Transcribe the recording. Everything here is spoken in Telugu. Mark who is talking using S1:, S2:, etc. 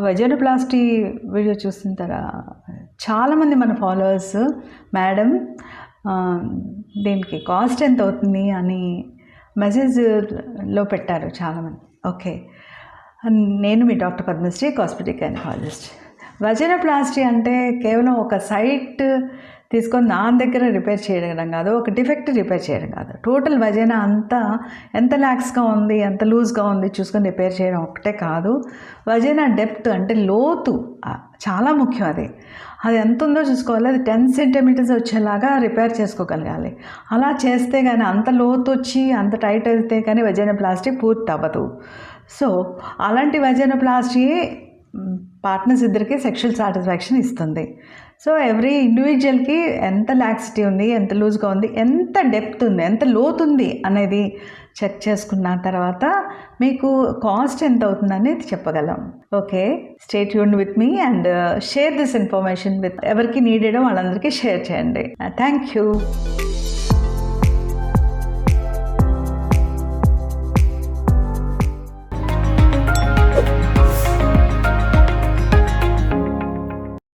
S1: వెజనోప్లాస్టీ వీడియో చూసిన చాలామంది మన ఫాలోవర్స్ మేడం దీనికి కాస్ట్ ఎంత అవుతుంది అని మెసేజ్లో పెట్టారు చాలామంది. ఓకే, నేను మీ డాక్టర్ పద్మశ్రీ, కాస్మెటిక్ గైనకాలజిస్ట్. వెజనోప్లాస్టీ అంటే కేవలం ఒక సైట్ తీసుకొని దాని దగ్గర రిపేర్ చేయడం కాదు, ఒక డిఫెక్ట్ రిపేర్ చేయడం కాదు. టోటల్ వజైనా అంతా ఎంత ల్యాక్స్గా ఉంది, ఎంత లూజ్గా ఉంది చూసుకొని రిపేర్ చేయడం ఒకటే కాదు. వజైనా డెప్త్ అంటే లోతు చాలా ముఖ్యం. అది ఎంత ఉందో చూసుకోవాలి. అది 10 సెంటీమీటర్స్ వచ్చేలాగా రిపేర్ చేసుకోగలగాలి. అలా చేస్తే కానీ, అంత లోతు వచ్చి అంత టైట్ అయితే కానీ వెజైనోప్లాస్టీ పూర్తి అవ్వదు. సో అలాంటి వెజైనోప్లాస్టీ పార్ట్నర్స్ ఇద్దరికి సెక్షువల్ సాటిస్ఫాక్షన్ ఇస్తుంది. సో ఎవ్రీ ఇండివిజువల్కి ఎంత లాక్సిటీ ఉంది, ఎంత లూజ్గా ఉంది, ఎంత డెప్త్ ఉంది, ఎంత లోతు ఉంది అనేది చెక్ చేసుకున్న తర్వాత మీకు కాస్ట్ ఎంత అవుతుందని చెప్పగలం. Okay, stay tuned with me and share this information with ఎవరికి నీడెడో వాళ్ళందరికీ షేర్ చేయండి. Thank you.